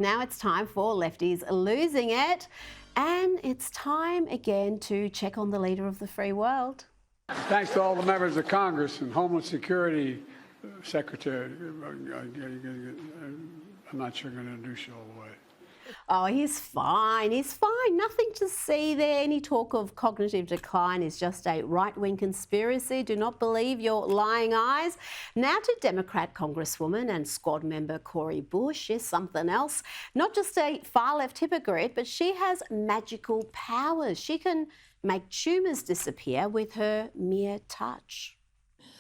Now it's time for Lefties Losing It, and it's time again to check on the leader of the free world. Thanks to all the members of Congress and Homeland Security Secretary. I'm not sure I'm going to introduce you all the way. Oh, he's fine. He's fine. Nothing to see there. Any talk of cognitive decline is just a right-wing conspiracy. Do not believe your lying eyes. Now to Democrat Congresswoman and squad member Cori Bush is something else. Not just a far-left hypocrite, but she has magical powers. She can make tumours disappear with her mere touch.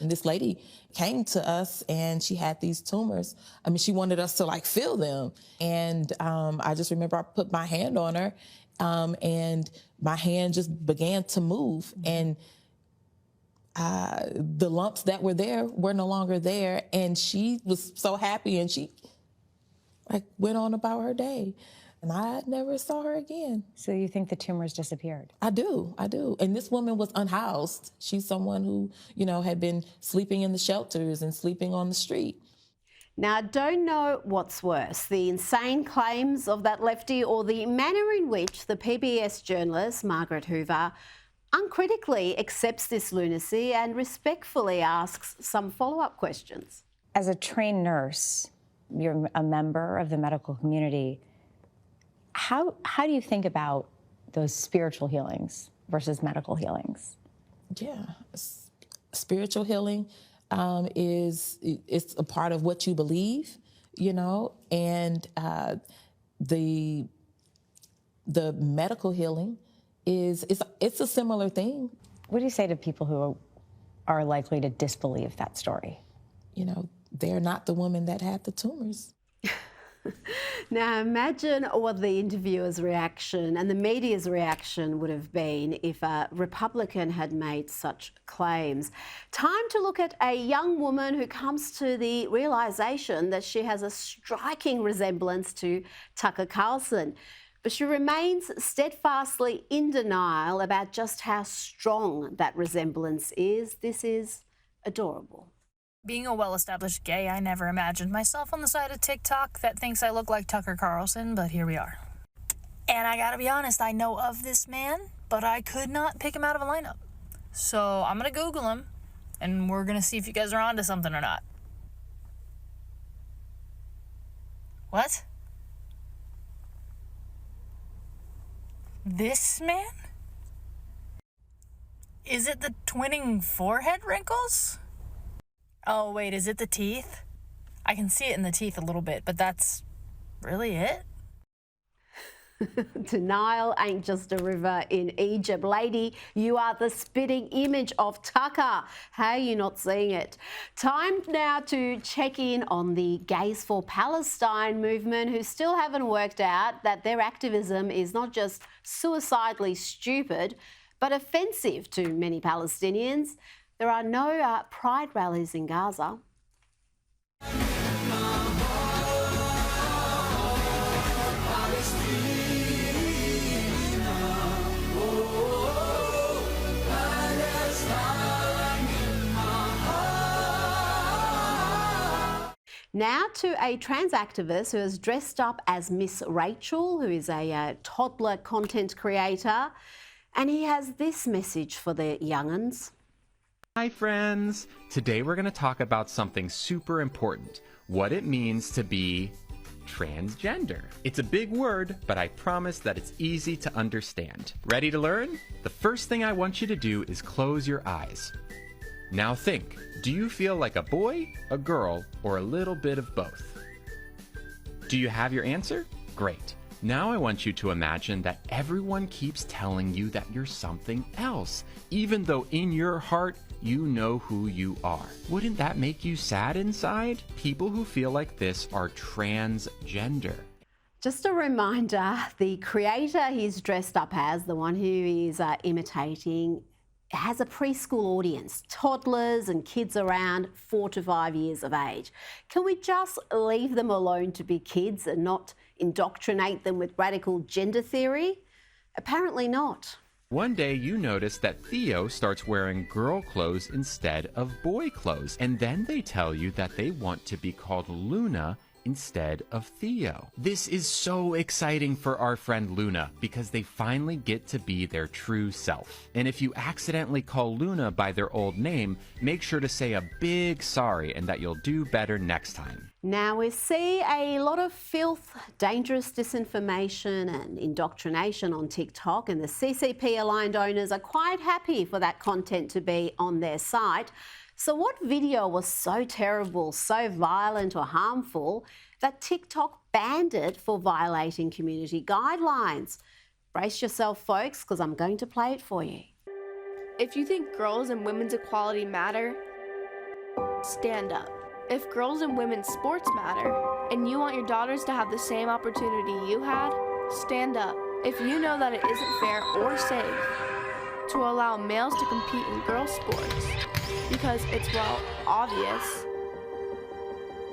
And this lady came to us and she had these tumors. I mean, she wanted us to feel them. And I just remember I put my hand on her and my hand just began to move. And the lumps that were there were no longer there. And she was so happy and she went on about her day. And I never saw her again. So you think the tumors disappeared? I do. And this woman was unhoused. She's someone who, had been sleeping in the shelters and sleeping on the street. Now, I don't know what's worse, the insane claims of that lefty or the manner in which the PBS journalist, Margaret Hoover, uncritically accepts this lunacy and respectfully asks some follow-up questions. As a trained nurse, you're a member of the medical community. How do you think about those spiritual healings versus medical healings? Yeah, spiritual healing it's a part of what you believe, and the medical healing it's a similar thing. What do you say to people who are likely to disbelieve that story? They're not the woman that had the tumors. Now imagine what the interviewer's reaction and the media's reaction would have been if a Republican had made such claims. Time to look at a young woman who comes to the realisation that she has a striking resemblance to Tucker Carlson, but she remains steadfastly in denial about just how strong that resemblance is. This is adorable. Being a well-established gay, I never imagined myself on the side of TikTok that thinks I look like Tucker Carlson, but here we are. And I gotta be honest, I know of this man, but I could not pick him out of a lineup. So I'm gonna Google him, and we're gonna see if you guys are onto something or not. What? This man? Is it the twinning forehead wrinkles? Oh, wait, is it the teeth? I can see it in the teeth a little bit, but that's really it? Denial ain't just a river in Egypt. Lady, you are the spitting image of Tucker. How are you not seeing it? Time now to check in on the Gays for Palestine movement, who still haven't worked out that their activism is not just suicidally stupid, but offensive to many Palestinians. There are no pride rallies in Gaza. Now to a trans activist who has dressed up as Miss Rachel, who is a toddler content creator, and he has this message for the young'uns. Hi friends! Today we're going to talk about something super important, what it means to be transgender. It's a big word, but I promise that it's easy to understand. Ready to learn? The first thing I want you to do is close your eyes. Now think, do you feel like a boy, a girl, or a little bit of both? Do you have your answer? Great. Now I want you to imagine that everyone keeps telling you that you're something else, even though in your heart you know who you are. Wouldn't that make you sad inside? People who feel like this are transgender. Just a reminder, the creator he's dressed up as, the one who is imitating, has a preschool audience, toddlers and kids around 4 to 5 years of age. Can we just leave them alone to be kids and not indoctrinate them with radical gender theory? Apparently not. One day you notice that Theo starts wearing girl clothes instead of boy clothes, and then they tell you that they want to be called Luna instead of Theo. This is so exciting for our friend Luna because they finally get to be their true self. And if you accidentally call Luna by their old name, make sure to say a big sorry and that you'll do better next time. Now we see a lot of filth, dangerous disinformation and indoctrination on TikTok, and the CCP-aligned owners are quite happy for that content to be on their site. So what video was so terrible, so violent or harmful that TikTok banned it for violating community guidelines? Brace yourself, folks, because I'm going to play it for you. If you think girls and women's equality matter, stand up. If girls and women's sports matter, and you want your daughters to have the same opportunity you had, stand up. If you know that it isn't fair or safe to allow males to compete in girls' sports, because it's, well, obvious,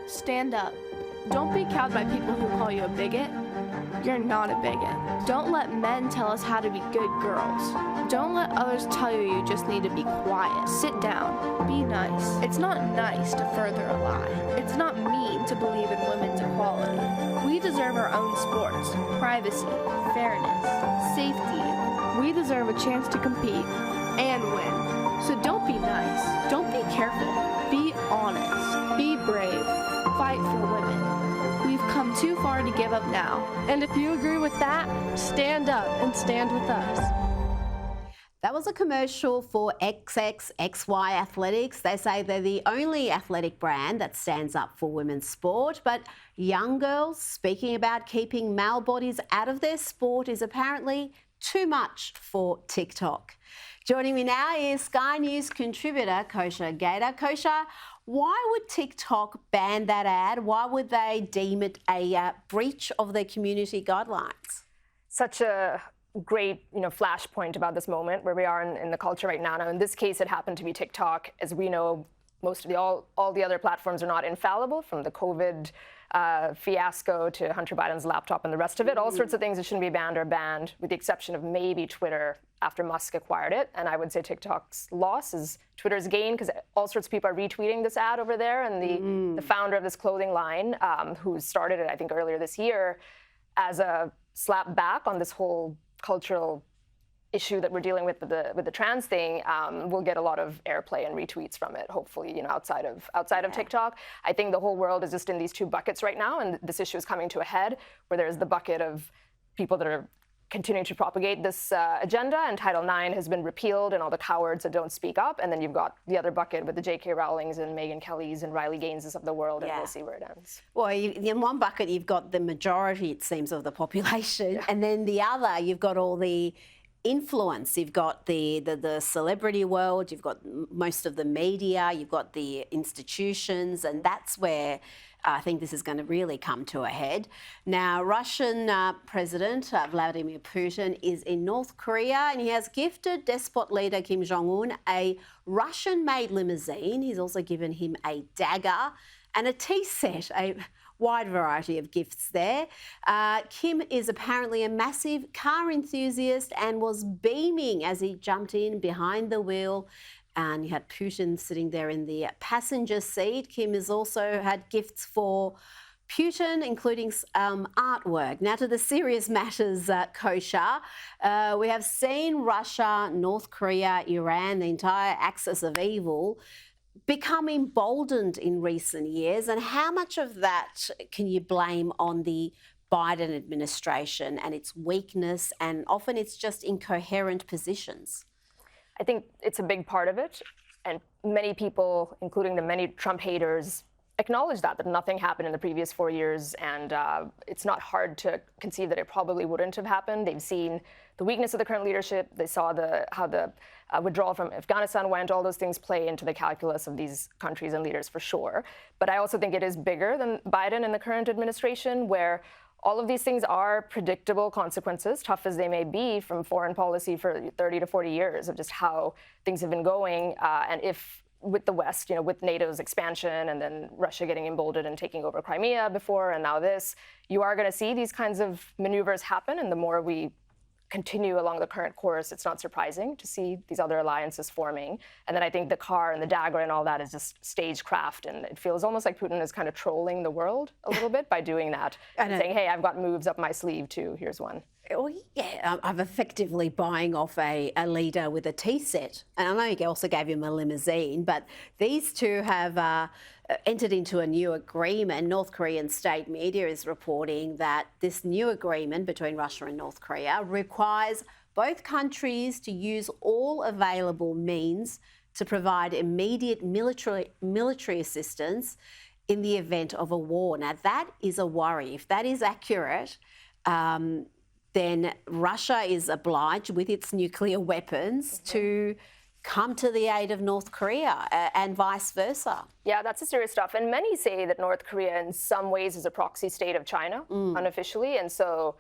stand up. Don't be cowed by people who call you a bigot. You're not a bigot. Don't let men tell us how to be good girls. Don't let others tell you you just need to be quiet. Sit down. Be nice. It's not nice to further a lie. It's not mean to believe in women's equality. We deserve our own sports, privacy, fairness, safety. We deserve a chance to compete and win. So don't be nice. Don't be careful. Be honest. Be brave. Fight for women. We've come too far to give up now. And if you agree with that, stand up and stand with us. That was a commercial for XXXY Athletics. They say they're the only athletic brand that stands up for women's sport, but young girls speaking about keeping male bodies out of their sport is apparently too much for TikTok. Joining me now is Sky News contributor Gada. Kosha, why would TikTok ban that ad? Why would they deem it a breach of their community guidelines? Such a great, flashpoint about this moment where we are in the culture right now. Now, in this case, it happened to be TikTok. As we know, most of all the other platforms are not infallible, from the COVID fiasco to Hunter Biden's laptop and the rest of it. All sorts of things that shouldn't be banned are banned, with the exception of maybe Twitter after Musk acquired it. And I would say TikTok's loss is Twitter's gain, because all sorts of people are retweeting this ad over there. And the founder of this clothing line, who started it, I think, earlier this year, as a slap back on this whole cultural issue that we're dealing with the trans thing, will get a lot of airplay and retweets from it, hopefully, outside of TikTok. I think the whole world is just in these two buckets right now, and this issue is coming to a head, where there's the bucket of people that are continuing to propagate this agenda, and Title IX has been repealed, and all the cowards that don't speak up, and then you've got the other bucket with the J.K. Rowlings and Megyn Kellys and Riley Gaineses of the world, and we'll see where it ends. Well, in one bucket, you've got the majority, it seems, of the population, and then the other, you've got all the influence. You've got the celebrity world, you've got most of the media, you've got the institutions, and that's where I think this is going to really come to a head. Now, Russian President Vladimir Putin is in North Korea, and he has gifted despot leader Kim Jong-un a Russian-made limousine. He's also given him a dagger and a tea set, a wide variety of gifts there. Kim is apparently a massive car enthusiast and was beaming as he jumped in behind the wheel. And you had Putin sitting there in the passenger seat. Kim has also had gifts for Putin, including artwork. Now to the serious matters, Kosha. We have seen Russia, North Korea, Iran, the entire axis of evil, become emboldened in recent years. And how much of that can you blame on the Biden administration and its weakness, and often it's just incoherent positions? I think it's a big part of it, and many people, including the many Trump haters, acknowledge that nothing happened in the previous 4 years, and it's not hard to conceive that it probably wouldn't have happened. They've seen the weakness of the current leadership. They saw how the withdrawal from Afghanistan went. All those things play into the calculus of these countries and leaders for sure. But I also think it is bigger than Biden and the current administration, where all of these things are predictable consequences, tough as they may be, from foreign policy for 30 to 40 years of just how things have been going. And if with the West, with NATO's expansion and then Russia getting emboldened and taking over Crimea before and now this, you are going to see these kinds of maneuvers happen. And the more we continue along the current course, it's not surprising to see these other alliances forming. And then I think the car and the dagger and all that is just stagecraft, and it feels almost like Putin is kind of trolling the world a little bit by doing that, and saying, hey, I've got moves up my sleeve too, here's one. Well, yeah, I'm effectively buying off a leader with a tea set. And I know he also gave him a limousine, but these two have entered into a new agreement. North Korean state media is reporting that this new agreement between Russia and North Korea requires both countries to use all available means to provide immediate military assistance in the event of a war. Now, that is a worry. If that is accurate, then Russia is obliged with its nuclear weapons to come to the aid of North Korea and vice versa. Yeah, that's the serious stuff. And many say that North Korea in some ways is a proxy state of China, unofficially. And so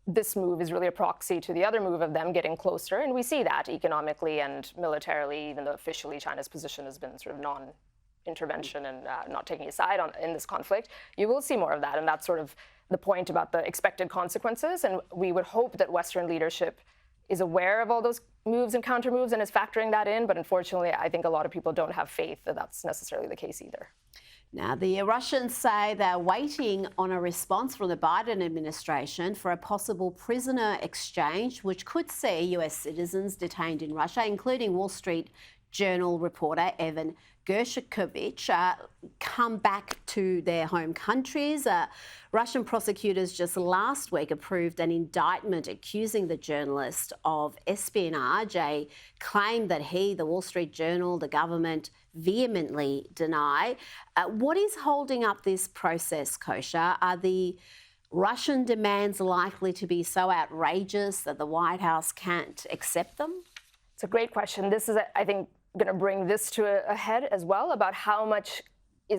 this move is really a proxy to the other move of them getting closer. And we see that economically and militarily, even though officially China's position has been sort of non-intervention and not taking a side in this conflict. You will see more of that. And that's sort of the point about the expected consequences. And we would hope that Western leadership is aware of all those moves and counter moves and is factoring that in. But unfortunately, I think a lot of people don't have faith that that's necessarily the case either. Now, the Russians say they're waiting on a response from the Biden administration for a possible prisoner exchange, which could see US citizens detained in Russia, including Wall Street Journal reporter Evan Gershkovich, come back to their home countries. Russian prosecutors just last week approved an indictment accusing the journalist of espionage, a claim that he, the Wall Street Journal, the government vehemently deny. What is holding up this process, Kosha? Are the Russian demands likely to be so outrageous that the White House can't accept them? It's a great question. This is, I think, going to bring this to a head as well, about how much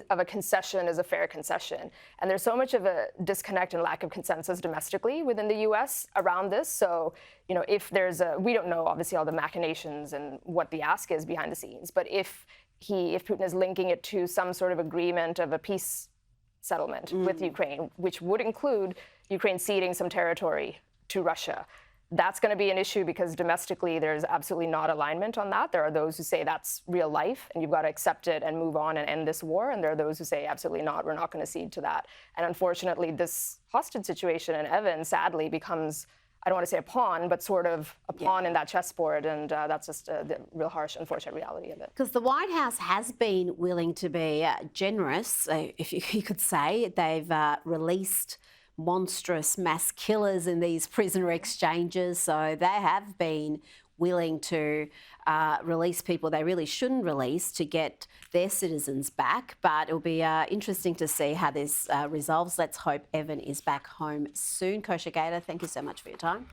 of a concession is a fair concession. And there's so much of a disconnect and lack of consensus domestically within the US around this. So, if there's we don't know obviously all the machinations and what the ask is behind the scenes, but if Putin is linking it to some sort of agreement of a peace settlement with Ukraine, which would include Ukraine ceding some territory to Russia, that's going to be an issue because domestically there's absolutely not alignment on that. There are those who say that's real life and you've got to accept it and move on and end this war. And there are those who say absolutely not, we're not going to cede to that. And unfortunately, this hostage situation in Evan sadly becomes, I don't want to say a pawn, but sort of a pawn in that chessboard. And that's just the real harsh, unfortunate reality of it. Because the White House has been willing to be generous, if you could say. They've released monstrous mass killers in these prisoner exchanges. So they have been willing to release people they really shouldn't release to get their citizens back. But it'll be interesting to see how this resolves. Let's hope Evan is back home soon. Kosha Gada, thank you so much for your time.